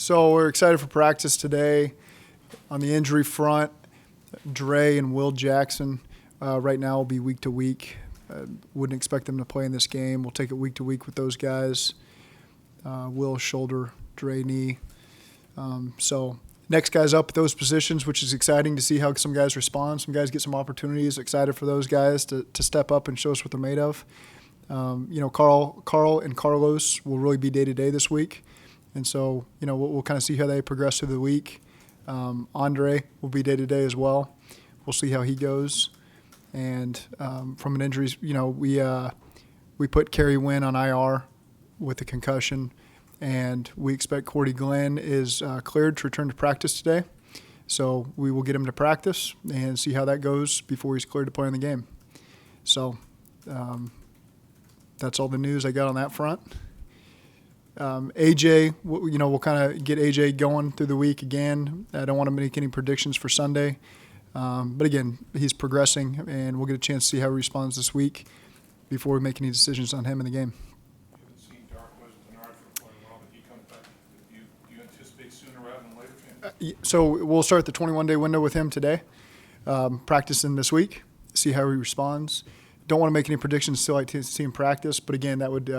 So we're excited for practice today. On the injury front, Dre and Will Jackson right now will be week to week. Wouldn't expect them to play in this game. We'll take it week to week with those guys. Will shoulder, Dre knee. So next guys up at those positions, which is exciting to see how some guys respond. Some guys get some opportunities. Excited for those guys to step up and show us what they're made of. Carl and Carlos will really be day-to-day this week. And so, we'll kind of see how they progress through the week. Andre will be day-to-day as well. We'll see how he goes. And from an injury, we put Kerry Wynn on IR with a concussion, and we expect Cordy Glenn is cleared to return to practice today. So we will get him to practice and see how that goes before he's cleared to play in the game. So that's all the news I got on that front. AJ, we'll kind of get AJ going through the week again. I don't want to make any predictions for Sunday. But again, he's progressing, and we'll get a chance to see how he responds this week before we make any decisions on him in the game. You haven't seen Darquez Bernard for quite a while, but he comes back. You anticipate sooner rather than later? So we'll start the 21-day window with him today, practicing this week, see how he responds. Don't want to make any predictions until I see him practice, but again, that would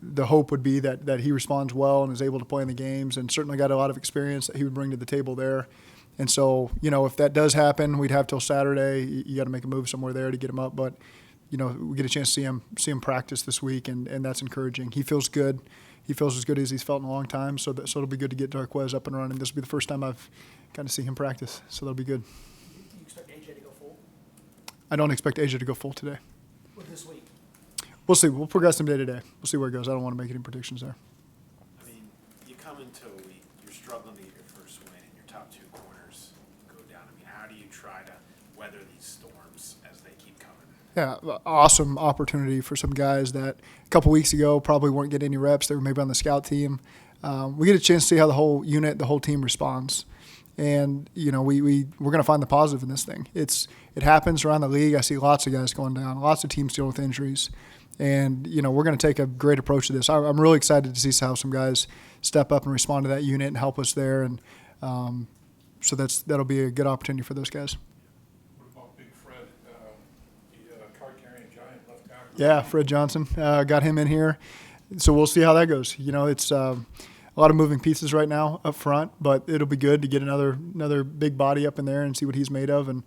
the hope would be that he responds well and is able to play in the games, and certainly got a lot of experience that he would bring to the table there. And so, if that does happen, we'd have till Saturday. You got to make a move somewhere there to get him up. But, we get a chance to see him practice this week, and that's encouraging. He feels good. He feels as good as he's felt in a long time. So it'll be good to get Darquez up and running. This will be the first time I've kind of seen him practice. So that'll be good. Do you expect AJ to go full? I don't expect AJ to go full today. Or this week? We'll see. We'll progress him day to day. We'll see where it goes. I don't want to make any predictions there. I mean, you come into a week, you're struggling to get your first win, and your top two corners go down. I mean, how do you try to weather these storms as they keep coming? Yeah, awesome opportunity for some guys that a couple weeks ago probably weren't getting any reps. They were maybe on the scout team. We get a chance to see how the whole unit, the whole team responds. And, we're going to find the positive in this thing. It happens around the league. I see lots of guys going down, lots of teams dealing with injuries. And, we're going to take a great approach to this. I'm really excited to see how some guys step up and respond to that unit and help us there. And so that'll be a good opportunity for those guys. What about Big Fred, the card-carrying giant left tackle? Yeah, Fred Johnson. Got him in here. So we'll see how that goes. It's a lot of moving pieces right now up front, but it'll be good to get another big body up in there and see what he's made of. And,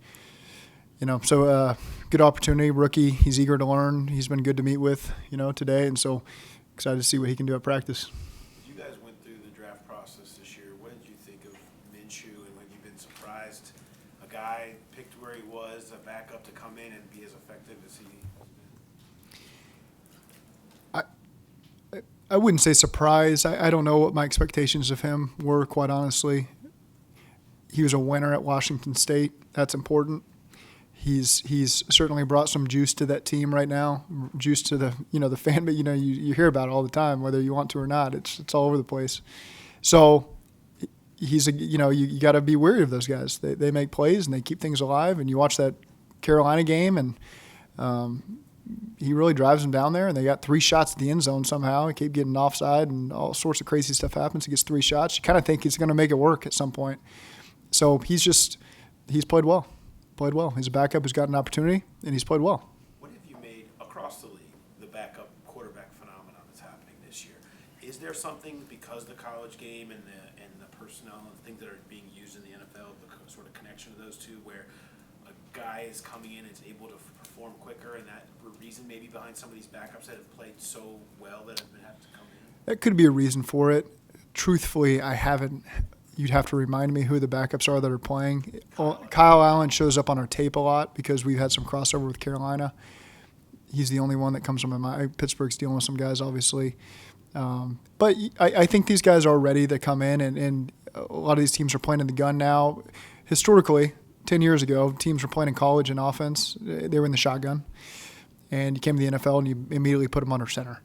so good opportunity, rookie. He's eager to learn. He's been good to meet with, today. And so excited to see what he can do at practice. You guys went through the draft process this year. What did you think of Minshew, and have you been surprised a guy picked where he was, a backup to come in and be as effective as he has been? I wouldn't say surprised. I don't know what my expectations of him were, quite honestly. He was a winner at Washington State. That's important. He's certainly brought some juice to that team right now, juice to the the fan, but you hear about it all the time, whether you want to or not. It's all over the place. So he's you got to be wary of those guys. They make plays and they keep things alive. And you watch that Carolina game, and he really drives them down there. And they got 3 shots at the end zone somehow. He kept getting offside, and all sorts of crazy stuff happens. He gets 3 shots. You kind of think he's going to make it work at some point. So he's played well. He's a backup who's got an opportunity, and he's played well. What have you made across the league, the backup quarterback phenomenon that's happening this year? Is there something, because the college game and the personnel and things that are being used in the NFL, the sort of connection of those two, where a guy is coming in and is able to perform quicker, and that reason maybe behind some of these backups that have played so well that have to come in? That could be a reason for it. Truthfully, I haven't. You'd have to remind me who the backups are that are playing. Kyle Allen shows up on our tape a lot because we've had some crossover with Carolina. He's the only one that comes from my mind. Pittsburgh's dealing with some guys, obviously. But I think these guys are ready to come in, and a lot of these teams are playing in the gun now. Historically, 10 years ago, teams were playing in college in offense. They were in the shotgun. And you came to the NFL, and you immediately put them under center.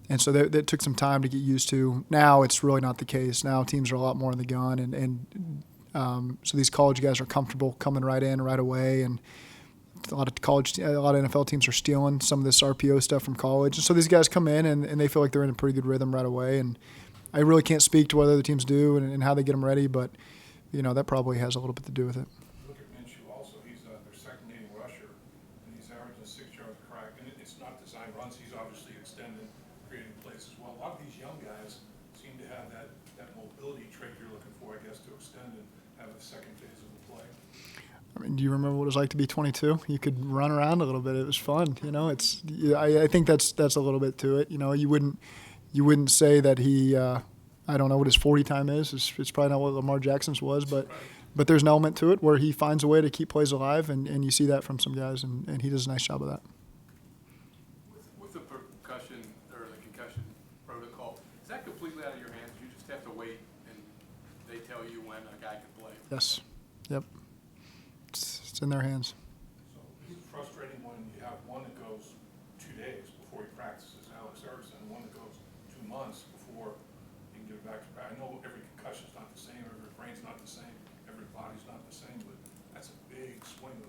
And so that took some time to get used to. Now it's really not the case. Now teams are a lot more in the gun, and so these college guys are comfortable coming right in right away. And a lot of NFL teams are stealing some of this RPO stuff from college. And so these guys come in and they feel like they're in a pretty good rhythm right away. And I really can't speak to what other teams do and how they get them ready, but that probably has a little bit to do with it. Look at Minshew also. He's their second leading rusher, and he's averaging 6 yards a crack. And it's not design runs. He's obviously extending, creating plays as well. A lot of these young guys seem to have that mobility trait you're looking for, I guess, to extend and have a second phase of the play. I mean, do you remember what it was like to be 22? You could run around a little bit. It was fun. I think that's a little bit to it. You wouldn't say that he. I don't know what his 40 time is. It's probably not what Lamar Jackson's was, but there's an element to it where he finds a way to keep plays alive, and you see that from some guys, and he does a nice job of that. With the percussion or the concussion protocol, is that completely out of your hands? You just have to wait, and they tell you when a guy can play? Yes. Yep. It's in their hands. So it's frustrating when you have one that goes 2 days before he practices, Alex Erickson, and one that goes 2 months before he can get back to practice. I know every concussion's not the same, every brain's not the same, every body's not the same, but that's a big swing of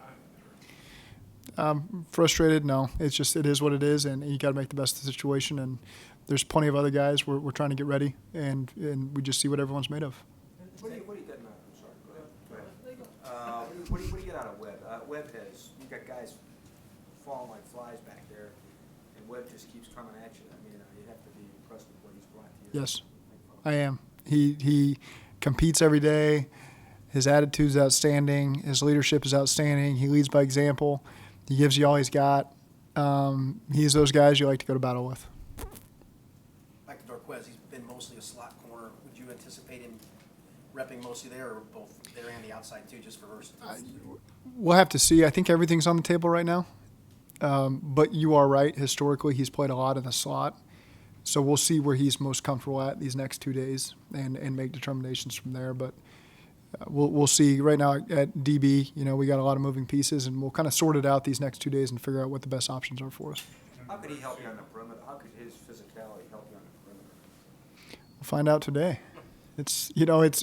time there. Frustrated? No. It is what it is, and you got to make the best of the situation. And there's plenty of other guys. We're trying to get ready, and we just see what everyone's made of. What do you get? I'm sorry. Go ahead. What do you get out of Webb? Webb you got guys falling like flies back there, and Webb just keeps coming at you. I mean, you have to be impressed with what he's brought to you. Yes, I am. He competes every day. His attitude's outstanding. His leadership is outstanding. He leads by example. He gives you all he's got. He's those guys you like to go to battle with. Back to Darquez, he's been mostly a slot corner. Would you anticipate him repping mostly there, or both there and the outside too, just for versatility? We'll have to see. I think everything's on the table right now. But you are right. Historically, he's played a lot in the slot. So we'll see where he's most comfortable at these next 2 days and make determinations from there. But we'll see. Right now at DB, we got a lot of moving pieces, and we'll kind of sort it out these next 2 days and figure out what the best options are for us. How could he help you on the perimeter? How could his physicality help you on the perimeter? We'll find out today. It's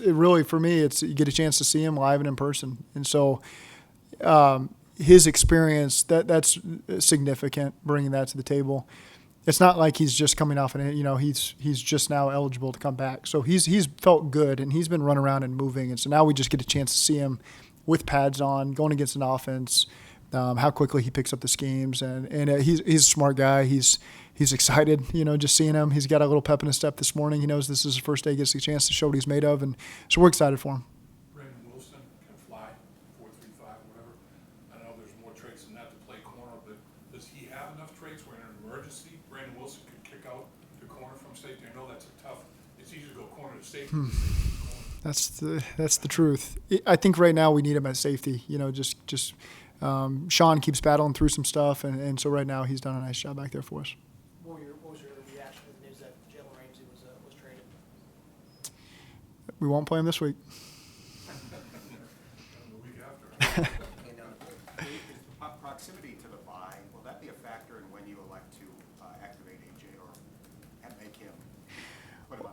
really, for me, you get a chance to see him live and in person. And so his experience, that's significant, bringing that to the table. It's not like he's just coming off he's just now eligible to come back. So he's felt good, and he's been running around and moving. And so now we just get a chance to see him with pads on, going against an offense, how quickly he picks up the schemes. And he's a smart guy. He's excited, just seeing him. He's got a little pep in his step this morning. He knows this is his first day. He gets a chance to show what he's made of. And so we're excited for him. Brandon Wilson can fly 4.35 or whatever. I know there's more traits than that to play corner, but does he have enough traits where in an emergency, Brandon Wilson could kick out to corner from safety? I know that's it's easy to go corner to safety. That's the truth. I think right now we need him at safety. Sean keeps battling through some stuff, and so right now he's done a nice job back there for us. What was your reaction to the news that Jalen Ramsey was traded? We won't play him this week. The week after. Is proximity to the bye, will that be a factor in when you elect to activate AJ or make him?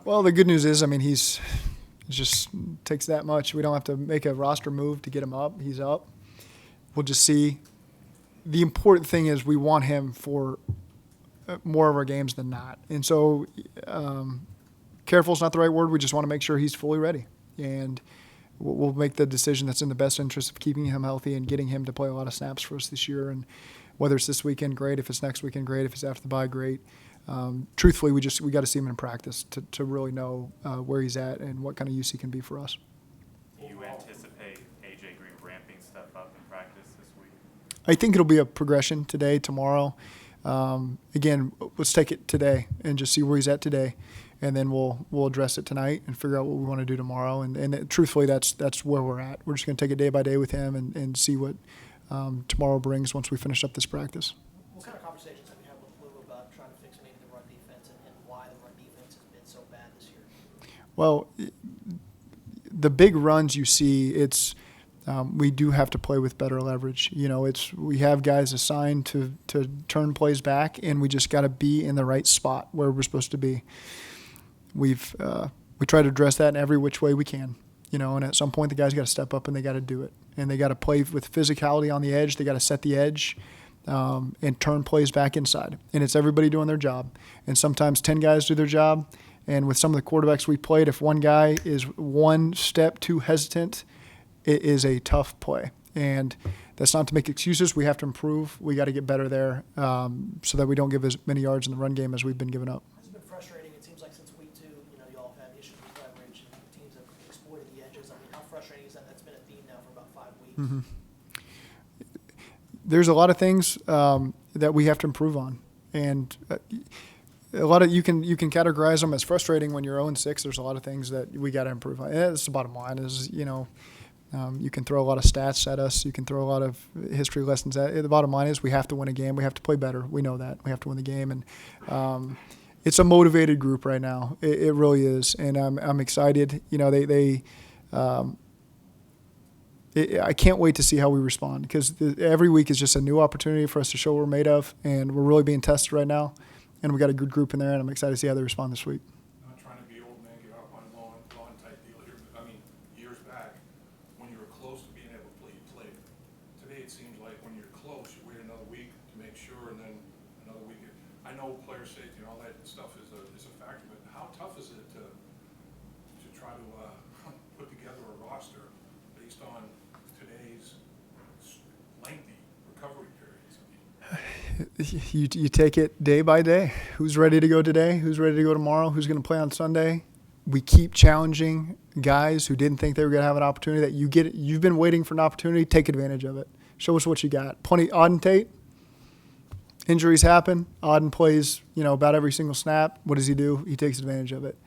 Well, the good news is, it just takes that much. We don't have to make a roster move to get him up. He's up. We'll just see. The important thing is we want him for more of our games than not. And so careful is not the right word. We just want to make sure he's fully ready. And we'll make the decision that's in the best interest of keeping him healthy and getting him to play a lot of snaps for us this year. And whether it's this weekend, great. If it's next weekend, great. If it's after the bye, great. Truthfully, we got to see him in practice to really know where he's at and what kind of use he can be for us. Do you anticipate AJ Green ramping stuff up in practice this week? I think it'll be a progression today, tomorrow. Again, let's take it today and just see where he's at today, and then we'll address it tonight and figure out what we want to do tomorrow. And truthfully, that's where we're at. We're just going to take it day by day with him and see what tomorrow brings once we finish up this practice. What kind of conversations have you had with Lou about trying to fix maybe the run defense and why the run defense has been so bad this year? Well, the big runs you see, we do have to play with better leverage. We have guys assigned to turn plays back, and we just got to be in the right spot where we're supposed to be. We try to address that in every which way we can. And at some point the guys got to step up and they got to do it, and they got to play with physicality on the edge. They got to set the edge and turn plays back inside. And it's everybody doing their job. And sometimes 10 guys do their job, And with some of the quarterbacks we played, if one guy is one step too hesitant, it is a tough play. And that's not to make excuses. We have to improve. We got to get better there so that we don't give as many yards in the run game as we've been giving up. It's been frustrating. It seems like since week 2, y'all have had issues with leverage and teams have exploited the edges. I mean, how frustrating is that? That's been a theme now for about 5 weeks. Mm-hmm. There's a lot of things that we have to improve on, and a lot of you can categorize them as frustrating when you're 0-6. There's a lot of things that we got to improve on. And that's the bottom line. Is you can throw a lot of stats at us. You can throw a lot of history lessons at it. The bottom line is we have to win a game. We have to play better. We know that. We have to win the game. And it's a motivated group right now. It really is. And I'm excited. I can't wait to see how we respond because every week is just a new opportunity for us to show what we're made of. And we're really being tested right now. And we got a good group in there. And I'm excited to see how they respond this week. Not trying to be old man, get off on lawn type deal here, but I mean, years back, when you were close to being able to play, you played. Today, it seems like when you're close, you wait another week to make sure, and then another week. I know player safety and all that stuff is a factor, but how tough is it to try to put together a roster based on today's lengthy recovery periods? You take it day by day. Who's ready to go today? Who's ready to go tomorrow? Who's going to play on Sunday? We keep challenging guys who didn't think they were going to have an opportunity. You've been waiting for an opportunity. Take advantage of it. Show us what you got. Plenty. Auden Tate. Injuries happen. Auden plays, about every single snap. What does he do? He takes advantage of it.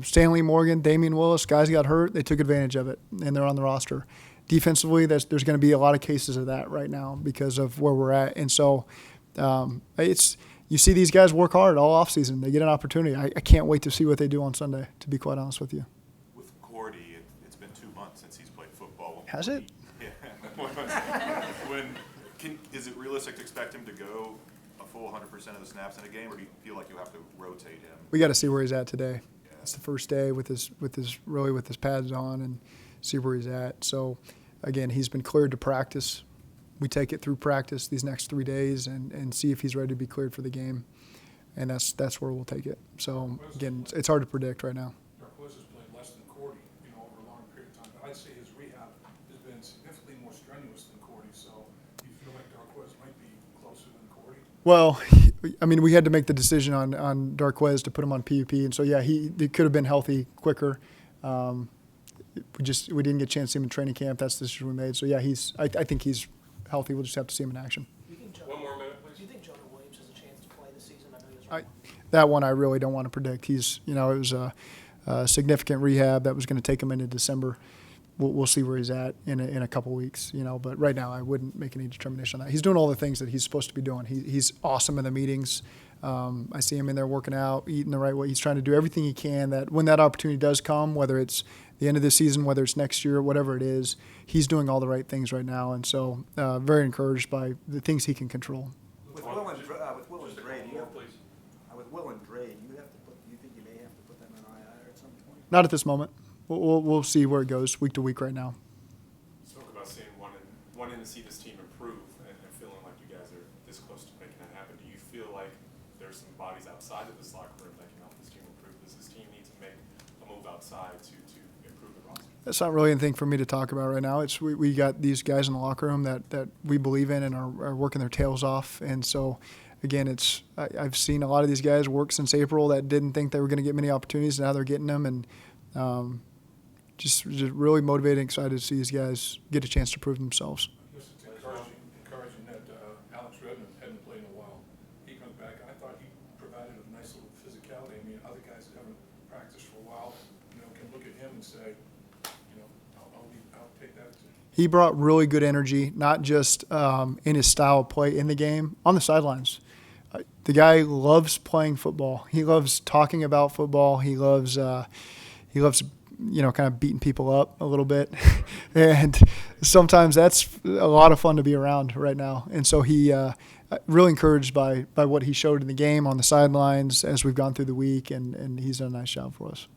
Stanley Morgan, Damian Willis, guys got hurt. They took advantage of it, and they're on the roster. Defensively, there's going to be a lot of cases of that right now because of where we're at. And so you see these guys work hard all offseason. They get an opportunity. I can't wait to see what they do on Sunday, to be quite honest with you. With Cordy, it's been 2 months since he's played football. Has it? Yeah. Is it realistic to expect him to go a full 100% of the snaps in a game, or do you feel like you have to rotate him? We got to see where he's at today. Yeah. It's the first day with his pads on and see where he's at. So, again, he's been cleared to practice. We take it through practice these next 3 days and see if he's ready to be cleared for the game, and that's where we'll take it. So, again, it's hard to predict right now. Darquez has played less than Cordy, over a long period of time, but I'd say his rehab has been significantly more strenuous than Cordy, so do you feel like Darquez might be closer than Cordy? Well, I mean, we had to make the decision on Darquez to put him on PUP, and so, yeah, he could have been healthy quicker. We didn't get a chance to see him in training camp. That's the decision we made. So, yeah, I think he's healthy. We'll just have to see him in action. One more minute, please. Do you think Jonah Williams has a chance to play this season? I know he was That one I really don't want to predict. He's, it was a significant rehab that was going to take him into December. We'll see where he's at in a couple weeks, But right now I wouldn't make any determination on that. He's doing all the things that he's supposed to be doing. He's awesome in the meetings. I see him in there working out, eating the right way. He's trying to do everything he can that when that opportunity does come, whether it's the end of the season, whether it's next year, whatever it is, he's doing all the right things right now. And so very encouraged by the things he can control. With Will and Dre, Please. with Will and Dre, do you think you may have to put them on IR at some point? Not at this moment. We'll see where it goes week to week right now. Talk about seeing wanting to see this team improve and feeling like you guys are this close to making that happen. Do you feel like there's some bodies outside of this locker room that can help this team improve? Does this team need to make a move outside to improve the roster? That's not really anything for me to talk about right now. It's we got these guys in the locker room that we believe in and are working their tails off. And so, again, I've seen a lot of these guys work since April that didn't think they were going to get many opportunities. Now they're getting them, and just really motivated and excited to see these guys get a chance to prove themselves. I guess it's encouraging that Alex Redmond hadn't played in a while. He comes back, and I thought he provided a nice little physicality. I mean, other guys that haven't practiced for a while, can look at him and say, I'll take that too. He brought really good energy, not just in his style of play in the game, on the sidelines. The guy loves playing football. He loves talking about football. He loves kind of beating people up a little bit. And sometimes that's a lot of fun to be around right now. And so he really encouraged by what he showed in the game on the sidelines as we've gone through the week, and he's done a nice job for us.